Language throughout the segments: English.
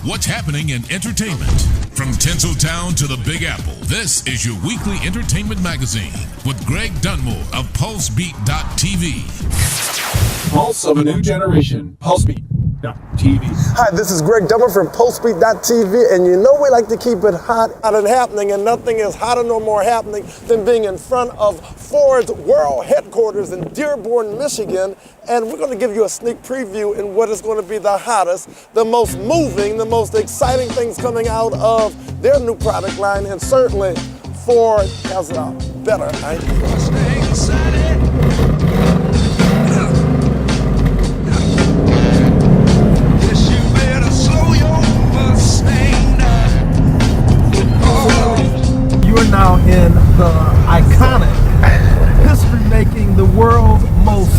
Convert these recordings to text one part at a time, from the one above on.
What's happening in entertainment? From Tinseltown to the Big Apple, this is your weekly entertainment magazine with Greg Dunmore of PulseBeat.tv. Pulse of a new generation. PulseBeat.tv. Hi, this is Greg Dunmore from PulseBeat.tv, and you know we like to keep it hot and happening, and nothing is hotter nor more happening than being in front of Ford's world headquarters in Dearborn, Michigan, and we're going to give you a sneak preview in what is going to be the hottest, the most moving, the most exciting things coming out of their new product line, and certainly Ford has a better idea. You are now in the iconic, history-making, the world's most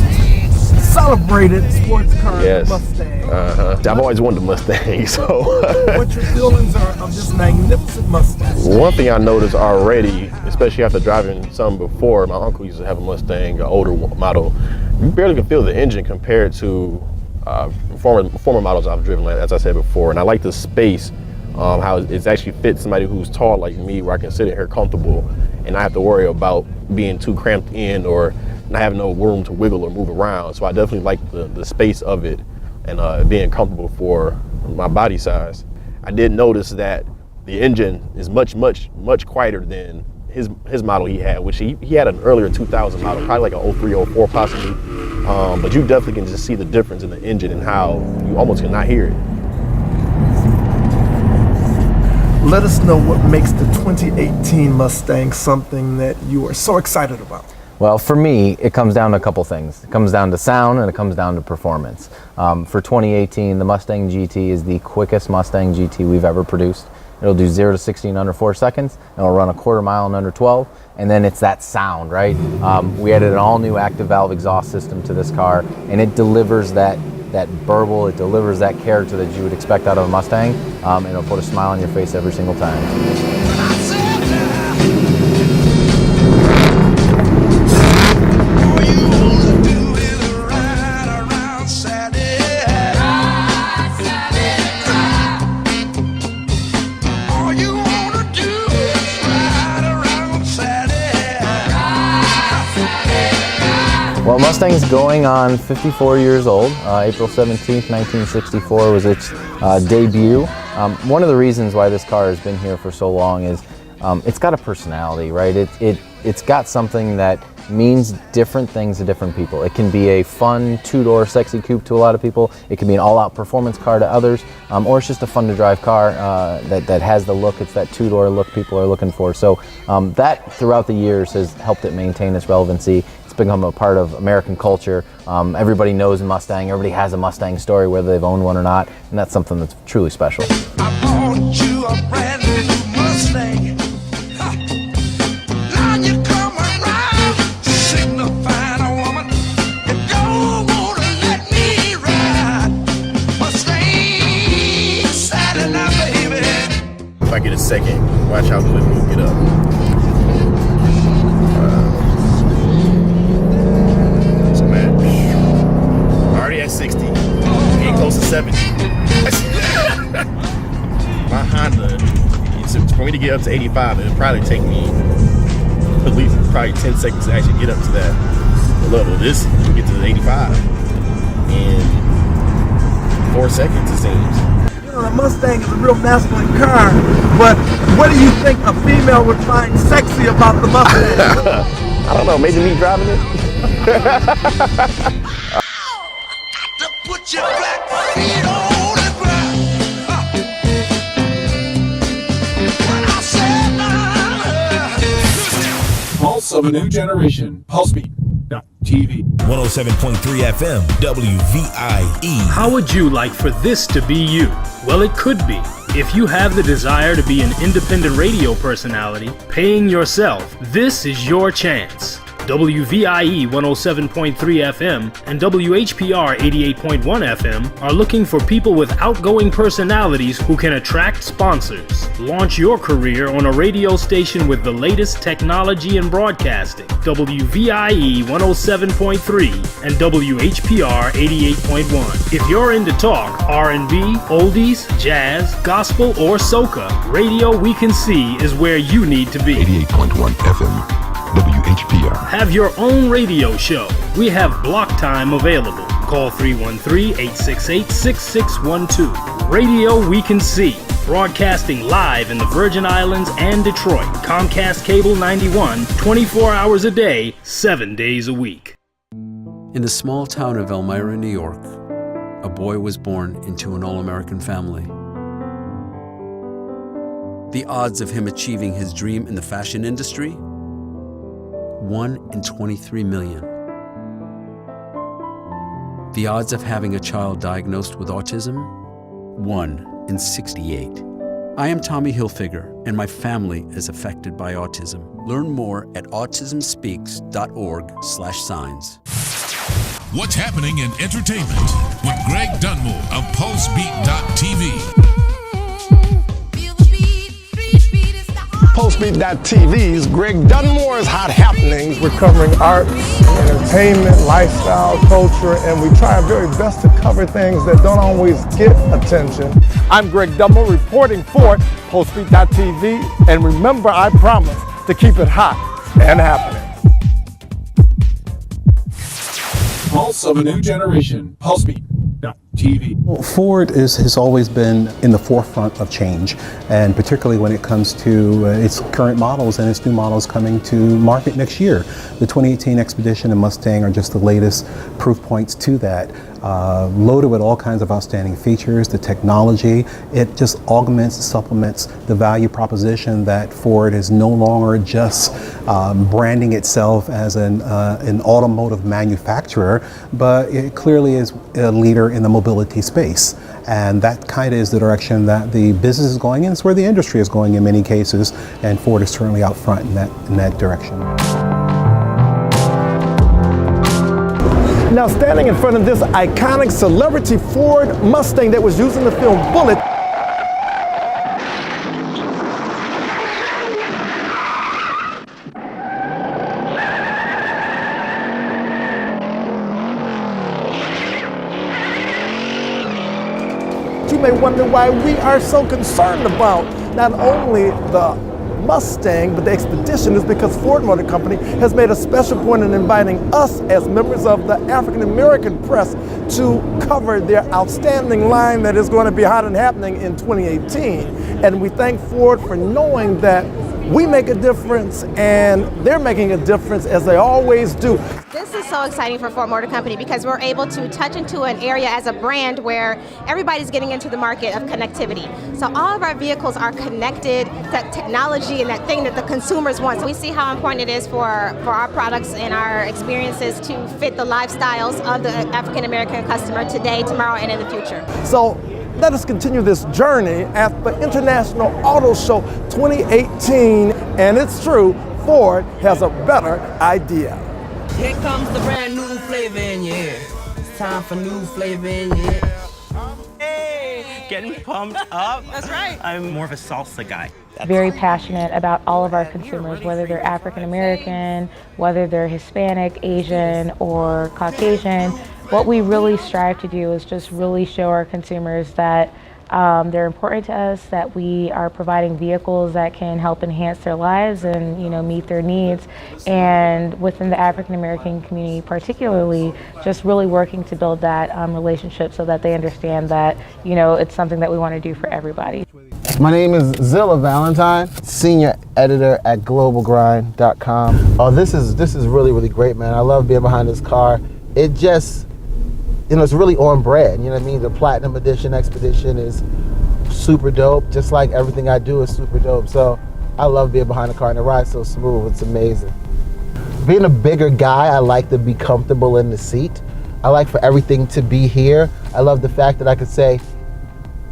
celebrated sports car, Mustang. I've always wanted a Mustang, so. What your feelings are of this magnificent Mustang? One thing I noticed already, especially after driving some before, my uncle used to have a Mustang, an older model. You barely can feel the engine compared to former models I've driven, as I said before. And I like the space. How it actually fits somebody who's tall like me, where I can sit in here comfortable and not have to worry about being too cramped in or not having no room to wiggle or move around. So I definitely like the space of it and being comfortable for my body size. I did notice that the engine is much quieter than his model he had, which he had an earlier 2000 model, probably like an 03, 04 possibly. But you definitely can just see the difference in the engine and how you almost cannot hear it. Let us know what makes the 2018 Mustang something that you are so excited about. Well, for me, it comes down to a couple things. It comes down to sound and it comes down to performance. For 2018, the Mustang GT is the quickest Mustang GT we've ever produced. It'll do 0 to 60 in under 4 seconds, and it'll run a quarter mile in under 12, and then it's that sound, right? We added an all-new active valve exhaust system to this car, and it delivers that burble, it delivers that character that you would expect out of a Mustang, and it'll put a smile on your face every single time. Well, Mustang's going on 54 years old. April 17th, 1964 was its debut. One of the reasons why this car has been here for so long is it's got a personality, right? It's got something that means different things to different people. It can be a fun two-door sexy coupe to a lot of people. It can be an all-out performance car to others, or it's just a fun-to-drive car that has the look. It's that two-door look people are looking for. So that throughout the years has helped it maintain its relevancy. It's become a part of American culture. Everybody knows a Mustang. Everybody has a Mustang story, whether they've owned one or not, and that's something that's truly special. I bought you a brand new Mustang. Now you come around, signifying a woman. You don't want to let me ride. Mustang, Saturday night, baby. If I get a second, watch how quick we'll get up. At 60, getting close to 70. My Honda, for me to get up to 85, it'll probably take me at least probably 10 seconds to actually get up to that level. This, you get to the 85 in 4 seconds, it seems. You know, the Mustang is a real masculine car, but what do you think a female would find sexy about the Mustang? I don't know, maybe me driving it? Put your black feet on the ground. When I said Pulse of a new generation. PulseBeat.tv. 107.3 FM, WVIE. How would you like for this to be you? Well, it could be. If you have the desire to be an independent radio personality, paying yourself, this is your chance. WVIE 107.3 FM and WHPR 88.1 FM are looking for people with outgoing personalities who can attract sponsors. Launch your career on a radio station with the latest technology in broadcasting. WVIE 107.3 and WHPR 88.1. If you're into talk, R&B, oldies, jazz, gospel, or soca, Radio We Can See is where you need to be. 88.1 FM, WHPR. Have your own radio show. We have block time available. Call 313-868-6612. Radio We Can See. Broadcasting live in the Virgin Islands and Detroit. Comcast Cable 91, 24 hours a day, 7 days a week. In the small town of Elmira, New York, a boy was born into an all-American family. The odds of him achieving his dream in the fashion industry? 1 in 23 million. The odds of having a child diagnosed with autism? 1 in 68. I am Tommy Hilfiger, and my family is affected by autism. Learn more at autismspeaks.org/signs. What's happening in entertainment with Greg Dunmore of PulseBeat.tv. PulseBeat.tv's Greg Dunmore's Hot Happenings. We're covering art, entertainment, lifestyle, culture, and we try our very best to cover things that don't always get attention. I'm Greg Dunmore reporting for PulseBeat.tv, and remember, I promise to keep it hot and happening. Pulse of a new generation. PulseBeat.tv. Ford has always been in the forefront of change, and particularly when it comes to its current models and its new models coming to market next year. The 2018 Expedition and Mustang are just the latest proof points to that. Loaded with all kinds of outstanding features, the technology, it just augments, supplements the value proposition that Ford is no longer just branding itself as an automotive manufacturer, but it clearly is a leader in the mobility space. And that kind of is the direction that the business is going in. It's where the industry is going in many cases, and Ford is certainly out front in that direction. Now, standing in front of this iconic celebrity Ford Mustang that was used in the film Bullitt, you may wonder why we are so concerned about not only the Mustang, but the Expedition is because Ford Motor Company has made a special point in inviting us as members of the African American press to cover their outstanding line that is going to be hot and happening in 2018. And we thank Ford for knowing that we make a difference and they're making a difference, as they always do. This is so exciting for Ford Motor Company because we're able to touch into an area as a brand where everybody's getting into the market of connectivity. So all of our vehicles are connected, that technology and that thing that the consumers want. So we see how important it is for our products and our experiences to fit the lifestyles of the African American customer today, tomorrow, and in the future. So let us continue this journey at the International Auto Show 2018. And it's true, Ford has a better idea. Here comes the brand new flavor in your ear. It's time for new flavor in your ear. Hey, getting pumped up. That's right. I'm more of a salsa guy. Very passionate about all of our consumers, whether they're African American, whether they're Hispanic, Asian, or Caucasian. What we really strive to do is just really show our consumers that they're important to us, that we are providing vehicles that can help enhance their lives and, meet their needs. And within the African American community particularly, just really working to build that relationship so that they understand that, it's something that we want to do for everybody. My name is Zilla Valentine, senior editor at globalgrind.com. Oh, this is really, really great, man. I love being behind this car. It just, it's really on brand, you know what I mean? The Platinum Edition Expedition is super dope, just like everything I do is super dope. So I love being behind the car and it rides so smooth, it's amazing. Being a bigger guy, I like to be comfortable in the seat. I like for everything to be here. I love the fact that I could say,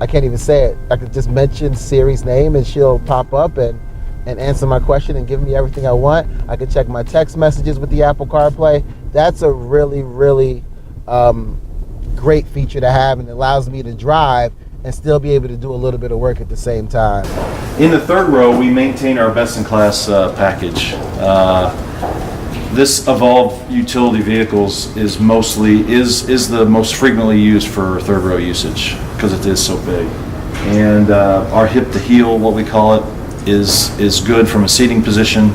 I can't even say it, I could just mention Siri's name and she'll pop up and and answer my question and give me everything I want. I can check my text messages with the Apple CarPlay. That's a really, really great feature to have, and it allows me to drive and still be able to do a little bit of work at the same time. In the third row, we maintain our best-in-class package. This Evolve utility vehicles is the most frequently used for third row usage because it is so big. And our hip to heel, what we call it, is good from a seating position.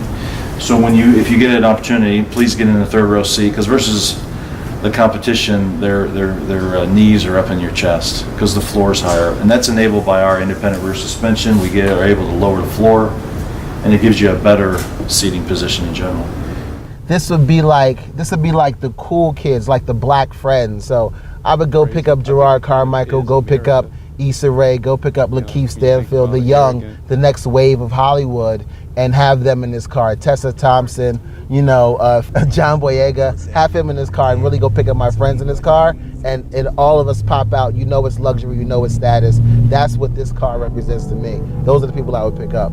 So if you get an opportunity, please get in the third row seat, because versus the competition, their knees are up in your chest because the floor is higher, and that's enabled by our independent rear suspension. We are able to lower the floor, and it gives you a better seating position in general. This would be like the cool kids, like the black friends. So I would go pick up Gerard Carmichael, go pick up Issa Rae, go pick up Lakeith Stanfield, the young, the next wave of Hollywood, and have them in this car. Tessa Thompson, John Boyega, have him in this car and really go pick up my friends in this car, and all of us pop out. You know it's luxury, you know it's status. That's what this car represents to me. Those are the people I would pick up.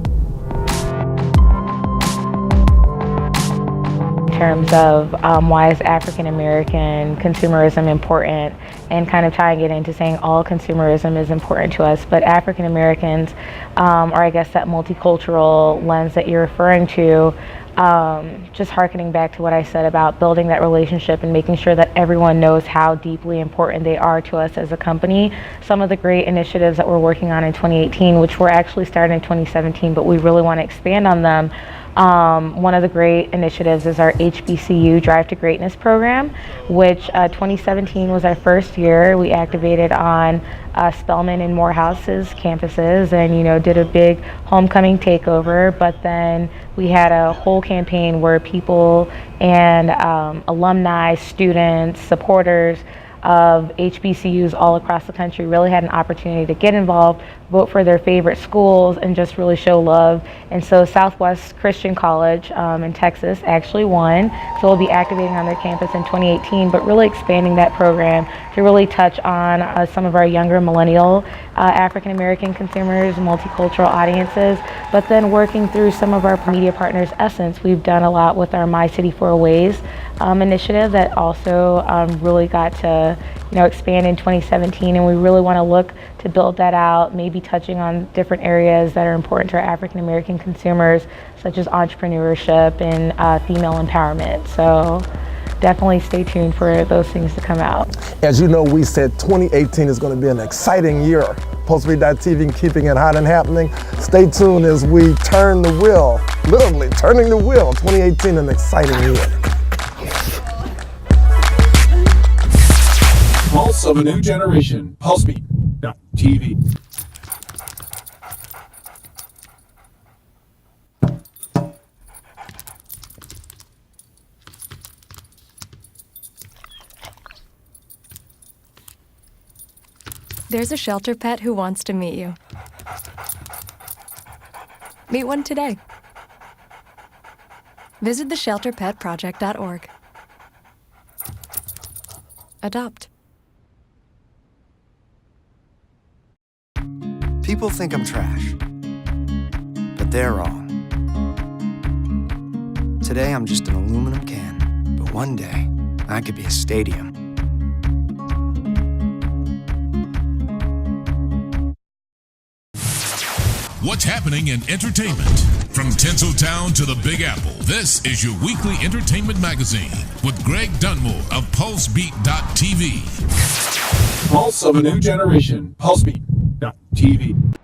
In terms of why is African American consumerism important, and kind of tying it into saying all consumerism is important to us, but African Americans, or I guess that multicultural lens that you're referring to, just hearkening back to what I said about building that relationship and making sure that everyone knows how deeply important they are to us as a company. Some of the great initiatives that we're working on in 2018, which were actually started in 2017, but we really want to expand on them. One of the great initiatives is our HBCU Drive to Greatness program, which 2017 was our first year. We activated on Spelman and Morehouse's campuses, and did a big homecoming takeover. But then we had a whole campaign where people and alumni, students, supporters of HBCUs all across the country really had an opportunity to get involved, vote for their favorite schools, and just really show love. And so Southwest Christian College in Texas actually won. So we'll be activating on their campus in 2018, but really expanding that program to really touch on some of our younger millennial African American consumers, multicultural audiences, but then working through some of our media partners. Essence, we've done a lot with our My City 4 Ways initiative that also really got to expand in 2017, and we really want to look to build that out, maybe touching on different areas that are important to our African American consumers, such as entrepreneurship and female empowerment. So definitely stay tuned for those things to come out. As you know, we said 2018 is going to be an exciting year. PulseBeat.tv keeping it hot and happening. Stay tuned as we turn the wheel, literally turning the wheel. 2018, an exciting year. Pulse of a new generation. PulseBeat.tv. There's a shelter pet who wants to meet you. Meet one today. Visit theshelterpetproject.org. Adopt. People think I'm trash, but they're wrong. Today I'm just an aluminum can, but one day I could be a stadium. What's happening in entertainment? From Tinseltown to the Big Apple, this is your weekly entertainment magazine with Greg Dunmore of PulseBeat.tv. Pulse of a new generation. PulseBeat.tv.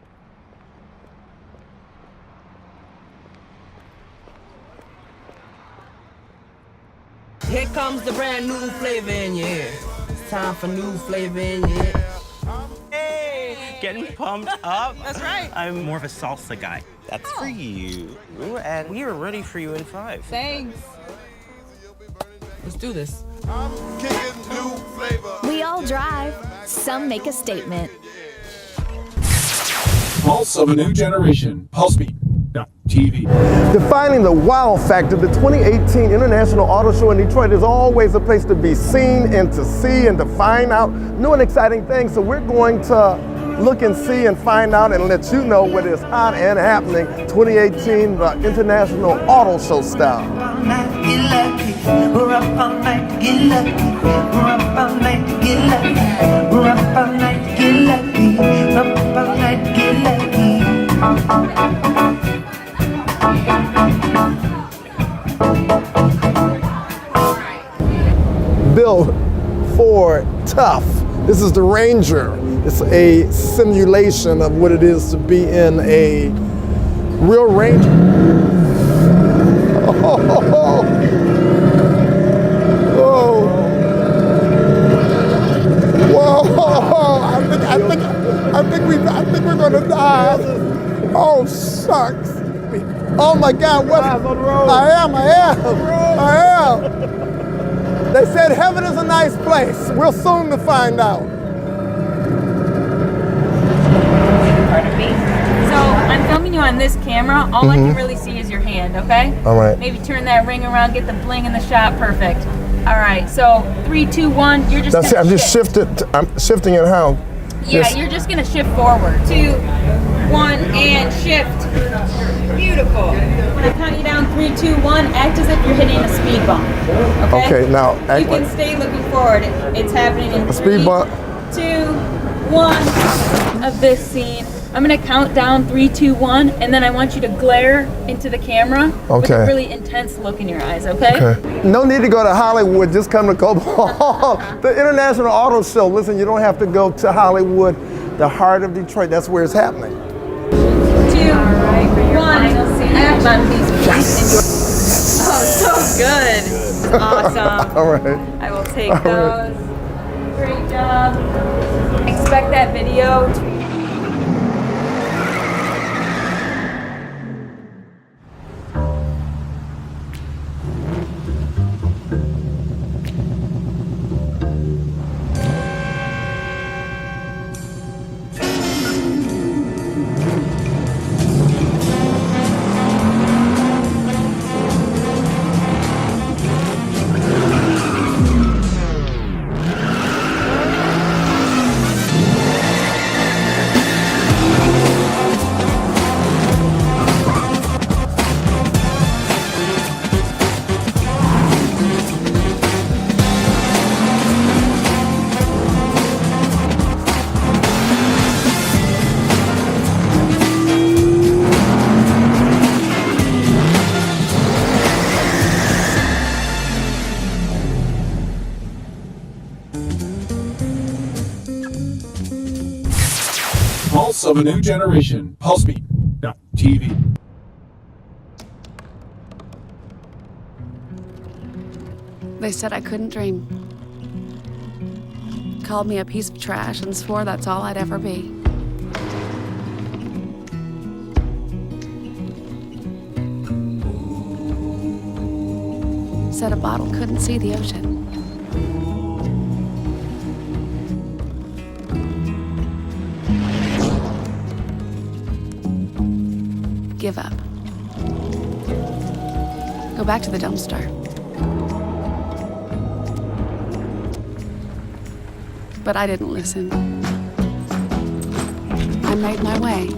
Here comes the brand new flavor in your ear. It's time for new flavor in your ear. Hey, getting pumped up. That's right. I'm more of a salsa guy. That's for you. And we are ready for you in 5. Thanks. Let's do this. We all drive. Some make a statement. Pulse of a new generation. PulseBeat.tv. Defining the wow factor, the 2018 International Auto Show in Detroit is always a place to be seen and to see and to find out new and exciting things. So we're going to look and see and find out and let you know what is hot and happening 2018, the International Auto Show style. Get lucky. We're up all night to get lucky. We're up all night to get lucky. We're up all night to get lucky. We're up all night to get lucky. Built for tough. This is the Ranger. It's a simulation of what it is to be in a real Ranger. Oh. Whoa! I think we're gonna die. Oh shucks! Oh my God! What? I am. They said heaven is a nice place. We're soon to find out. Pardon me. So I'm filming you on this camera. All I can really see is your hand. Okay. All right. Maybe turn that ring around, get the bling in the shot. Perfect. All right. So 3, 2, 1. You're just. That's it. I'm just I'm shifting it how? Yeah, you're just gonna shift forward. 2, 1, and shift. Beautiful. When I count you down, 3, 2, 1, act as if you're hitting a speed bump. Okay. Okay. Now act you can stay looking forward. It's happening in a speed bump. 2, 1 of this scene. I'm gonna count down 3, 2, 1, and then I want you to glare into the camera with a really intense look in your eyes, okay? No need to go to Hollywood, just come to Cobo Hall. The International Auto Show. Listen, you don't have to go to Hollywood, the heart of Detroit. That's where it's happening. 2, 1, action. Yes. Oh, so good. Awesome. All right. I will take those. Great job. Expect that video to Pulse of a new generation. Pulsebeat.tv. They said I couldn't dream. Called me a piece of trash and swore that's all I'd ever be. Said a bottle couldn't see the ocean. Give up. Go back to the dumpster. But I didn't listen. I made my way.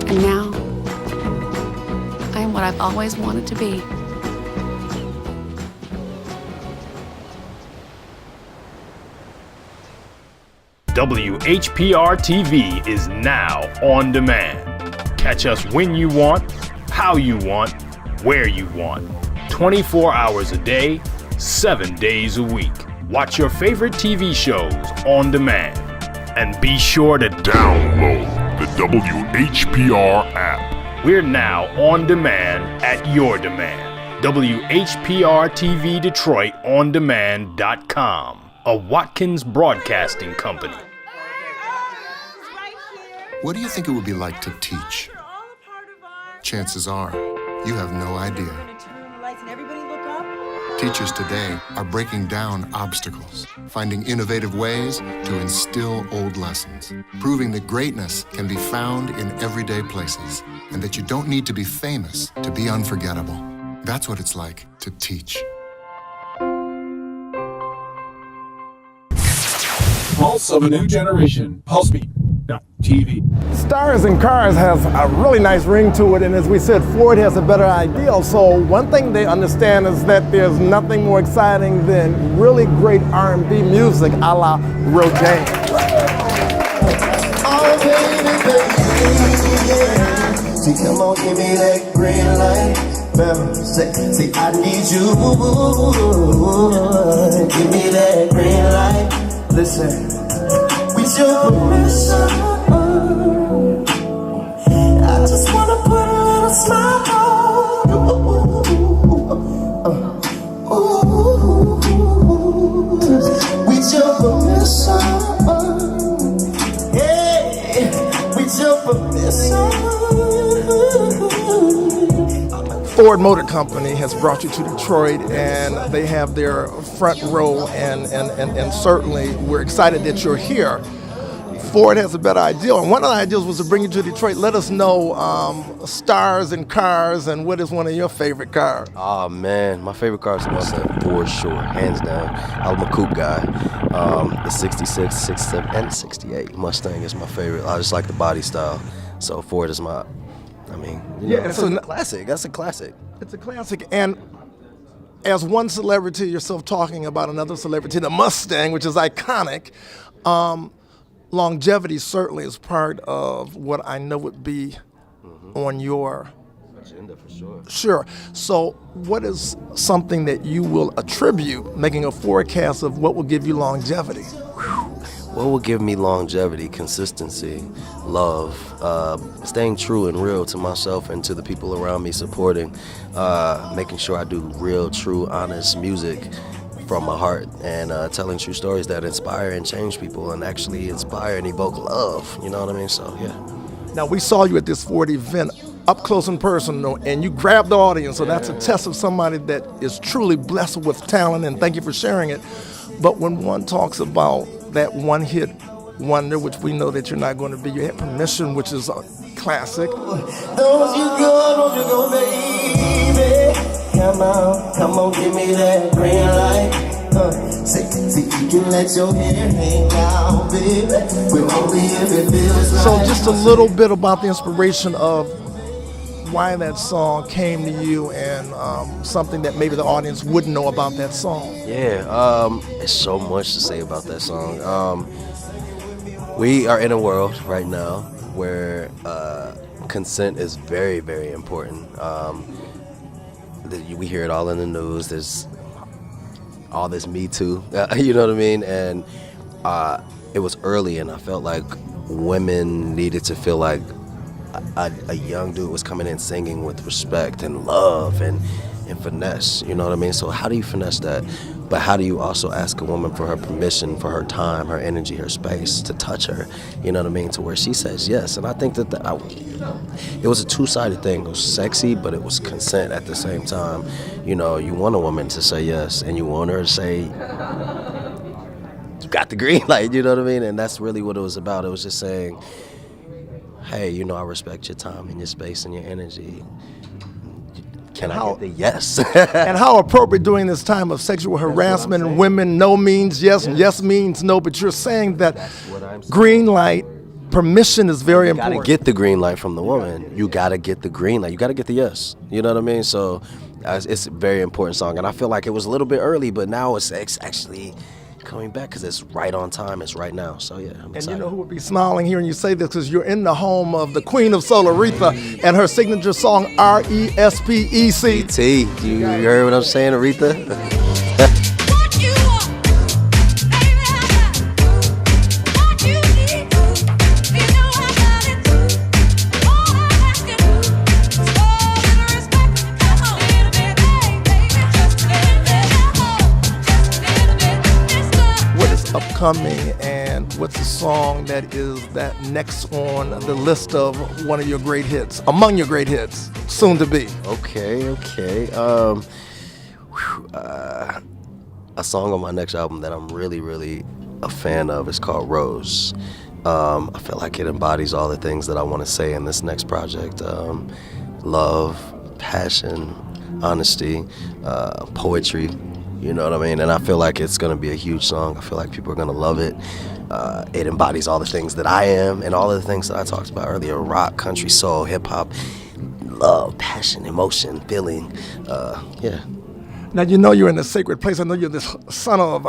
And now, I am what I've always wanted to be. WHPR TV is now on demand. Catch us when you want, how you want, where you want. 24 hours a day, 7 days a week. Watch your favorite TV shows on demand. And be sure to download the WHPR app. We're now on demand at your demand. WHPR TV Detroit On Demand.com, a Watkins Broadcasting Company. What do you think it would be like to teach? Chances are, you have no idea. Teachers today are breaking down obstacles, finding innovative ways to instill old lessons, proving that greatness can be found in everyday places, and that you don't need to be famous to be unforgettable. That's what it's like to teach. pulse of a new generation. Pulsebeat.tv. Stars and Cars has a really nice ring to it, and as we said, Ford has a better ideal. So one thing they understand is that there's nothing more exciting than really great R&B music a la Real James. Oh, baby, yeah. See, come on, give me that green light. Say, I need you. Give me that green light. Listen, with your permission, I just wanna put a little smile on you. With your permission, hey, with your permission. Ford Motor Company has brought you to Detroit, and they have their front row, and certainly we're excited that you're here. Ford has a better ideal, and one of the ideals was to bring you to Detroit. Let us know stars and cars, and what is one of your favorite cars? Oh man, my favorite car is the Mustang for sure, hands down. I'm a coupe guy. The 66, 67, and 68 Mustang is my favorite. I just like the body style, so Ford is my. I mean, it's a classic. That's a classic. It's a classic, and as one celebrity, yourself talking about another celebrity, the Mustang, which is iconic. Longevity certainly is part of what I know would be on your agenda for sure. Sure. So, what is something that you will attribute, making a forecast of what will give you longevity? What will give me longevity? Consistency, love, staying true and real to myself and to the people around me, supporting, making sure I do real, true, honest music from my heart, and telling true stories that inspire and change people and actually inspire and evoke love. You know what I mean? So, yeah. Now, we saw you at this Ford event up close and personal, and you grabbed the audience, so that's a test of somebody that is truly blessed with talent, and thank you for sharing it. But when one talks about that one-hit wonder, which we know that you're not going to be, you had Permission, which is a classic. Don't you go, baby. Come on, give me that green light. See, you can let your hair hang down, baby. But only if it feels right. So just a little bit about the inspiration of why that song came to you, and something that maybe the audience wouldn't know about that song. Yeah, there's so much to say about that song. We are in a world right now where consent is very, very important. We hear it all in the news. There's all this Me Too, you know what I mean? And it was early, and I felt like women needed to feel like a young dude was coming in singing with respect and love and finesse, you know what I mean? So how do you finesse that? But how do you also ask a woman for her permission, for her time, her energy, her space to touch her, you know what I mean, to where she says yes? And I think that it was a two-sided thing. It was sexy, but it was consent at the same time. You know, you want a woman to say yes, and you want her to say, you got the green light, you know what I mean? And that's really what it was about. It was just saying, hey, you know, I respect your time and your space and your energy. Can I get the yes? And how appropriate during this time of sexual harassment and women, no means yes, and yes means no, but you're saying that green light, permission is very important. You gotta get the green light from the woman. You gotta get the green light. You gotta get the yes. You know what I mean? So it's a very important song, and I feel like it was a little bit early, but now it's actually coming back because it's right on time. It's right now. So yeah, I'm excited. And you know who would be smiling hearing you say this, because you're in the home of the Queen of Soul, Aretha, and her signature song R-E-S-P-E-C. T. You heard what I'm saying, Aretha? Upcoming, and what's the song that is that next on the list of one of your great hits, among your great hits, soon to be? Okay. A song on my next album that I'm really, really a fan of is called Rose. I feel like it embodies all the things that I want to say in this next project. Love, passion, honesty, poetry, You know what I mean? And I feel like it's going to be a huge song. I feel like people are going to love it. It embodies all the things that I am and all of the things that I talked about earlier: rock, country, soul, hip-hop, love, passion, emotion, feeling. Yeah. Now, you know you're in a sacred place. I know you're the son of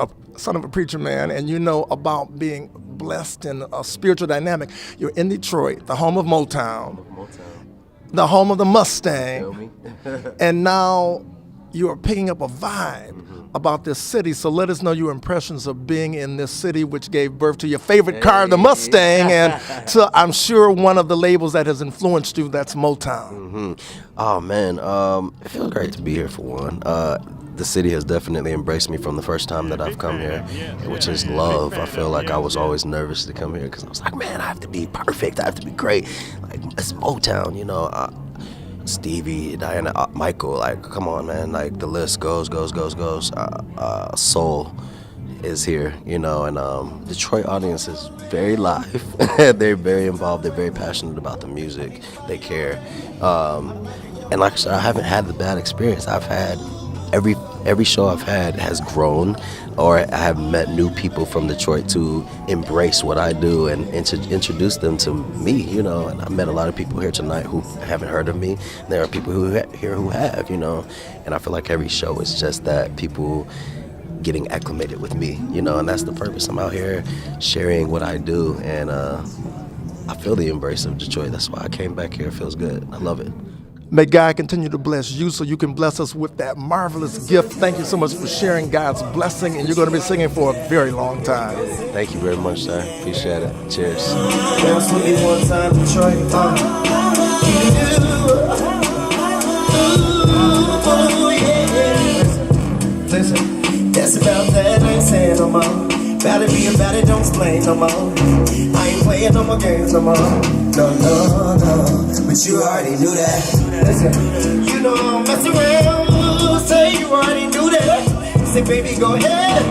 a preacher man, and you know about being blessed in a spiritual dynamic. You're in Detroit, the home of Motown, the home of the Mustang, and now you are picking up a vibe about this city. So let us know your impressions of being in this city, which gave birth to your favorite car, the Mustang, and to, I'm sure, one of the labels that has influenced you, that's Motown. Oh, man. It feels great to be here, for one. The city has definitely embraced me from the first time that I've come here, which is love. I feel like I was always nervous to come here because I was like, man, I have to be perfect. I have to be great. Like, it's Motown, you know. Stevie, Diana, Michael, like, come on, man. Like, the list goes. Soul is here, you know, and Detroit audience is very live. They're very involved. They're very passionate about the music. They care. And like I said, I haven't had the bad experience. I've had every show I've had has grown, or I have met new people from Detroit to embrace what I do and introduce them to me, you know. And I met a lot of people here tonight who haven't heard of me. There are people here who have, you know. And I feel like every show is just that, people getting acclimated with me, you know, and that's the purpose. I'm out here sharing what I do, and I feel the embrace of Detroit. That's why I came back here. It feels good. I love it. May God continue to bless you so you can bless us with that marvelous gift. Thank you so much for sharing God's blessing, and you're going to be singing for a very long time. Thank you very much, sir. Appreciate it. Cheers. Dance with me one time, Detroit. Listen, that's about that. I ain't saying no more. About it, be about it, don't explain no more. I ain't playing no more games no more. No. But you already knew that. Listen, you know I'm messing around. Say you already knew that. Say, baby, go ahead.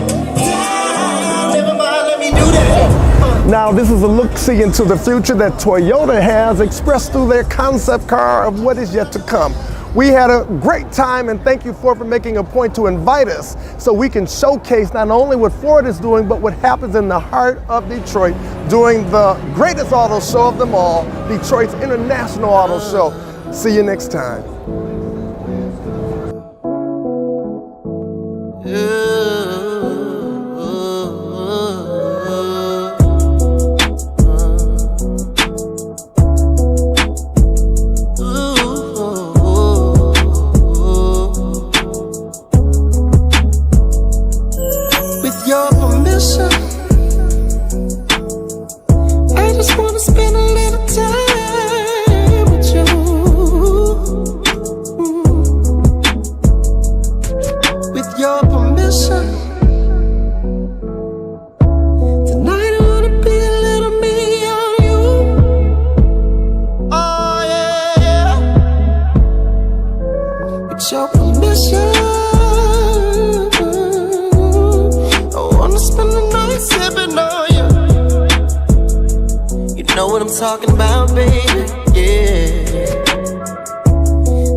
Never mind, let me do that. Now, this is a look-see into the future that Toyota has expressed through their concept car of what is yet to come. We had a great time, and thank you, Ford, for making a point to invite us so we can showcase not only what Ford is doing, but what happens in the heart of Detroit during the greatest auto show of them all, Detroit's International Auto Show. See you next time. Talking about, baby, yeah.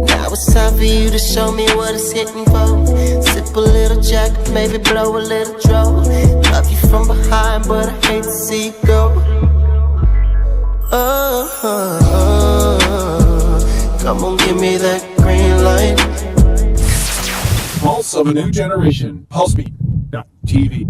Now it's time for you to show me what it's hitting for. Sip a little Jack, maybe blow a little draw. Love you from behind, but I hate to see you go. Come on, give me that green light. Pulse of a new generation. Pulsebeat.tv.